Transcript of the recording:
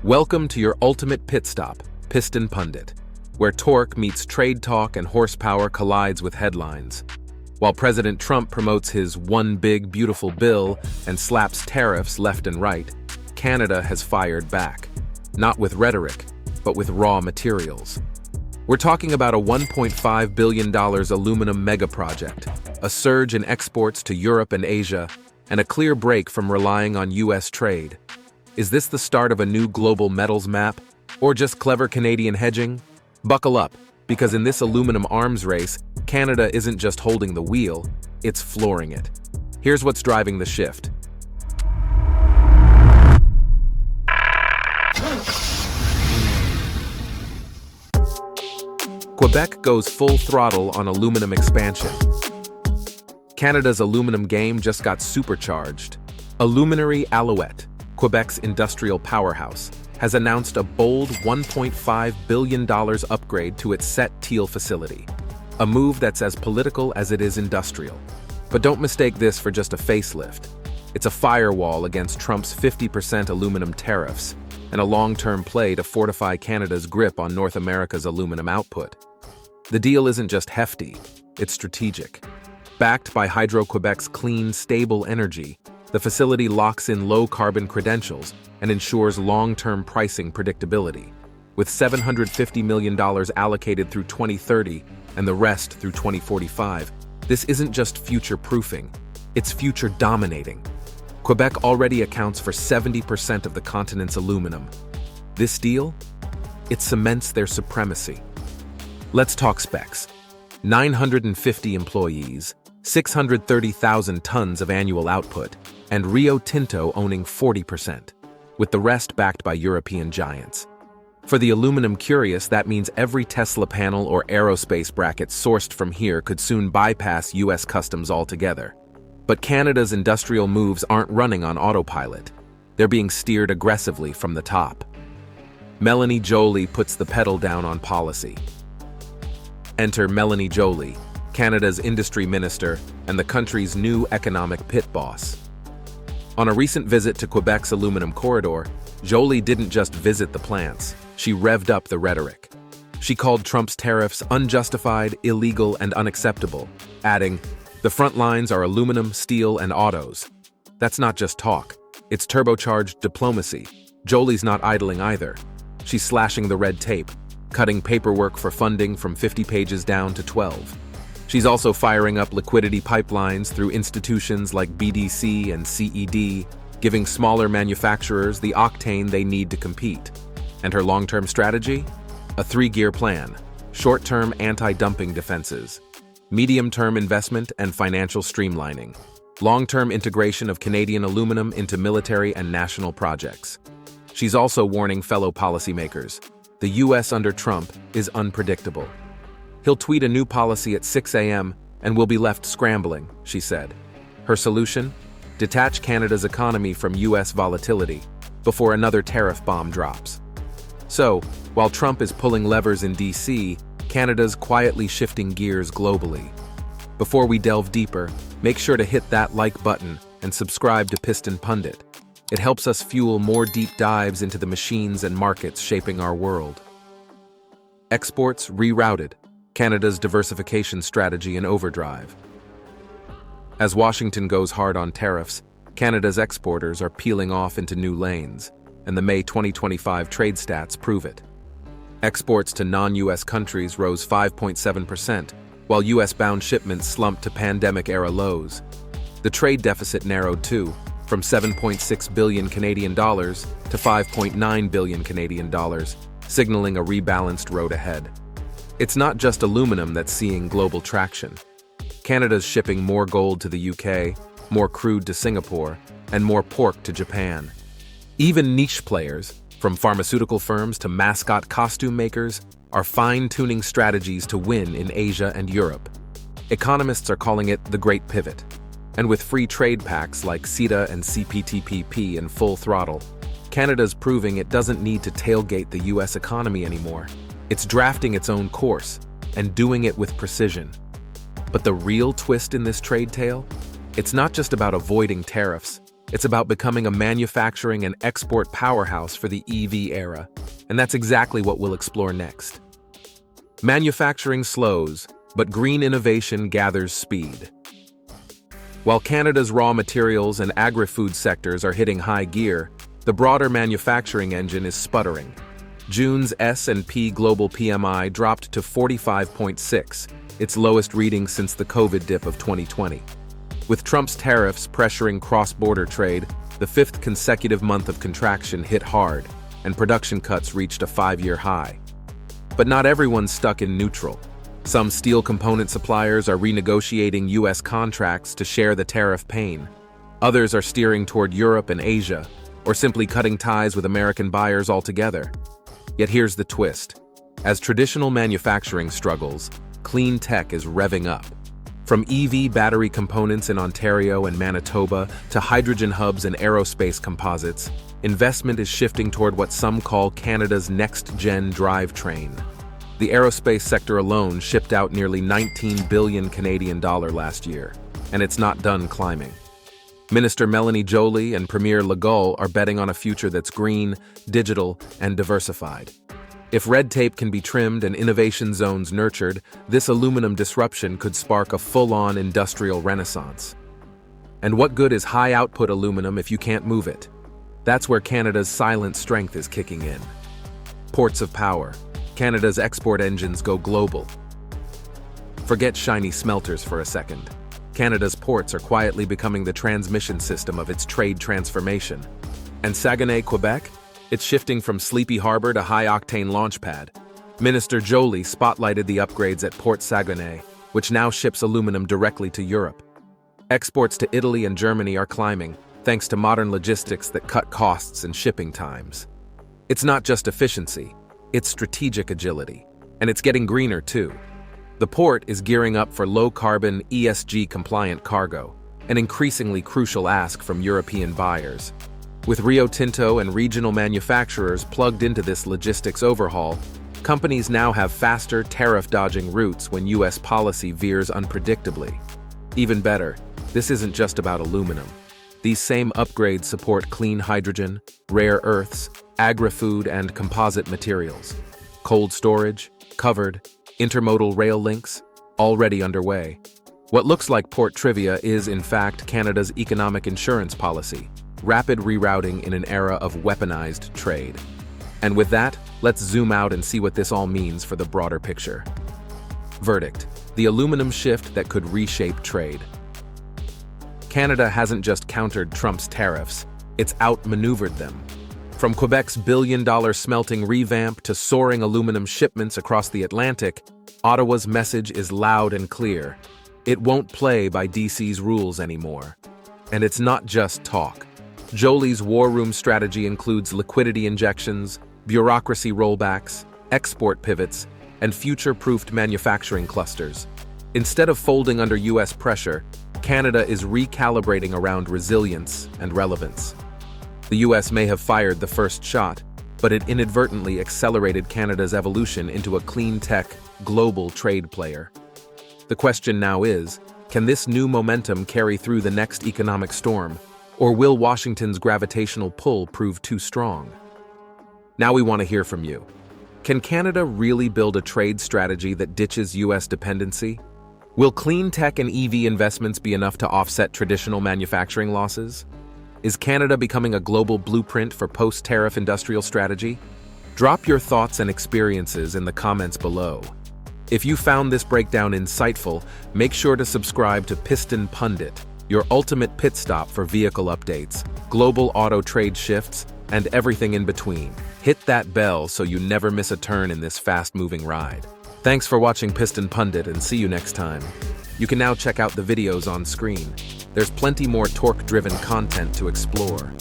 Welcome to your ultimate pit stop, Piston Pundit, where torque meets trade talk and horsepower collides with headlines. While President Trump promotes his one big beautiful bill and slaps tariffs left and right, Canada has fired back. Not with rhetoric, but with raw materials. We're talking about a $1.5 billion aluminum megaproject, a surge in exports to Europe and Asia, and a clear break from relying on U.S. trade. Is this the start of a new global metals map, or just clever Canadian hedging? Buckle up, because in this aluminum arms race, Canada isn't just holding the wheel, it's flooring it. Here's what's driving the shift. Quebec goes full throttle on aluminum expansion. Canada's aluminum game just got supercharged. Aluminary Alouette, Quebec's industrial powerhouse, has announced a bold $1.5 billion upgrade to its Sept-Îles facility, a move that's as political as it is industrial. But don't mistake this for just a facelift. It's a firewall against Trump's 50% aluminum tariffs and a long-term play to fortify Canada's grip on North America's aluminum output. The deal isn't just hefty, it's strategic. Backed by Hydro-Quebec's clean, stable energy, the facility locks in low-carbon credentials and ensures long-term pricing predictability. With $750 million allocated through 2030 and the rest through 2045, this isn't just future-proofing, it's future-dominating. Quebec already accounts for 70% of the continent's aluminum. This deal? It cements their supremacy. Let's talk specs. 950 employees, 630,000 tons of annual output, and Rio Tinto owning 40%, with the rest backed by European giants. For the aluminum curious, that means every Tesla panel or aerospace bracket sourced from here could soon bypass US customs altogether. But Canada's industrial moves aren't running on autopilot. They're being steered aggressively from the top. Mélanie Joly puts the pedal down on policy. Enter Mélanie Joly, Canada's industry minister and the country's new economic pit boss. On a recent visit to Quebec's aluminum corridor, Joly didn't just visit the plants, she revved up the rhetoric. She called Trump's tariffs unjustified, illegal, and unacceptable, adding, "The front lines are aluminum, steel, and autos." That's not just talk, it's turbocharged diplomacy. Joly's not idling either. She's slashing the red tape, cutting paperwork for funding from 50 pages down to 12. She's also firing up liquidity pipelines through institutions like BDC and CED, giving smaller manufacturers the octane they need to compete. And her long-term strategy? A three-gear plan: short-term anti-dumping defenses, medium-term investment and financial streamlining, long-term integration of Canadian aluminum into military and national projects. She's also warning fellow policymakers, the US under Trump is unpredictable. He'll tweet a new policy at 6 a.m. and we'll be left scrambling, she said. Her solution? Detach Canada's economy from US volatility before another tariff bomb drops. So, while Trump is pulling levers in DC, Canada's quietly shifting gears globally. Before we delve deeper, make sure to hit that like button and subscribe to Piston Pundit. It helps us fuel more deep dives into the machines and markets shaping our world. Exports rerouted. Canada's diversification strategy in Overdrive. As Washington goes hard on tariffs, Canada's exporters are peeling off into new lanes, and the May 2025 trade stats prove it. Exports to non-US countries rose 5.7%, while US-bound shipments slumped to pandemic-era lows. The trade deficit narrowed too, from 7.6 billion Canadian dollars to 5.9 billion Canadian dollars, signaling a rebalanced road ahead. It's not just aluminum that's seeing global traction. Canada's shipping more gold to the UK, more crude to Singapore, and more pork to Japan. Even niche players, from pharmaceutical firms to mascot costume makers, are fine-tuning strategies to win in Asia and Europe. Economists are calling it the Great Pivot. And with free trade pacts like CETA and CPTPP in full throttle, Canada's proving it doesn't need to tailgate the US economy anymore. It's drafting its own course, and doing it with precision. But the real twist in this trade tale? It's not just about avoiding tariffs, It's about becoming a manufacturing and export powerhouse for the EV era, and that's exactly what we'll explore next. Manufacturing slows, but green innovation gathers speed. While Canada's raw materials and agri-food sectors are hitting high gear, the broader manufacturing engine is sputtering. June's S&P Global PMI dropped to 45.6, its lowest reading since the COVID dip of 2020. With Trump's tariffs pressuring cross-border trade, the fifth consecutive month of contraction hit hard, and production cuts reached a 5-year high. But not everyone's stuck in neutral. Some steel component suppliers are renegotiating U.S. contracts to share the tariff pain. Others are steering toward Europe and Asia, or simply cutting ties with American buyers altogether. Yet here's the twist. As traditional manufacturing struggles, clean tech is revving up. From EV battery components in Ontario and Manitoba to hydrogen hubs and aerospace composites, investment is shifting toward what some call Canada's next-gen drivetrain. The aerospace sector alone shipped out nearly 19 billion Canadian dollar last year, and it's not done climbing. Minister Mélanie Joly and Premier Legault are betting on a future that's green, digital, and diversified. If red tape can be trimmed and innovation zones nurtured, this aluminum disruption could spark a full-on industrial renaissance. And what good is high-output aluminum if you can't move it? That's where Canada's silent strength is kicking in. Ports of power. Canada's export engines go global. Forget shiny smelters for a second. Canada's ports are quietly becoming the transmission system of its trade transformation. And Saguenay, Quebec? It's shifting from Sleepy Harbor to high-octane launchpad. Minister Joly spotlighted the upgrades at Port Saguenay, which now ships aluminum directly to Europe. Exports to Italy and Germany are climbing, thanks to modern logistics that cut costs and shipping times. It's not just efficiency, it's strategic agility. And it's getting greener, too. The port is gearing up for low-carbon, ESG-compliant cargo, an increasingly crucial ask from European buyers. With Rio Tinto and regional manufacturers plugged into this logistics overhaul, companies now have faster, tariff-dodging routes when U.S. policy veers unpredictably. Even better, this isn't just about aluminum. These same upgrades support clean hydrogen, rare earths, agri-food, and composite materials. Cold storage, covered, intermodal rail links, already underway. What looks like port trivia is, in fact, Canada's economic insurance policy. Rapid rerouting in an era of weaponized trade. And with that, let's zoom out and see what this all means for the broader picture. Verdict: the aluminum shift that could reshape trade. Canada hasn't just countered Trump's tariffs, it's outmaneuvered them. From Quebec's billion-dollar smelting revamp to soaring aluminum shipments across the Atlantic, Ottawa's message is loud and clear. It won't play by DC's rules anymore. And it's not just talk. Joly's war room strategy includes liquidity injections, bureaucracy rollbacks, export pivots, and future-proofed manufacturing clusters. Instead of folding under U.S. pressure, Canada is recalibrating around resilience and relevance. The U.S. may have fired the first shot, but it inadvertently accelerated Canada's evolution into a clean-tech, global trade player. The question now is, can this new momentum carry through the next economic storm? Or will Washington's gravitational pull prove too strong? Now we want to hear from you. Can Canada really build a trade strategy that ditches U.S. dependency? Will clean tech and EV investments be enough to offset traditional manufacturing losses? Is Canada becoming a global blueprint for post-tariff industrial strategy? Drop your thoughts and experiences in the comments below. If you found this breakdown insightful, make sure to subscribe to Piston Pundit, your ultimate pit stop for vehicle updates, global auto trade shifts, and everything in between. Hit that bell so you never miss a turn in this fast-moving ride. Thanks for watching Piston Pundit, and see you next time. You can now check out the videos on screen. There's plenty more torque-driven content to explore.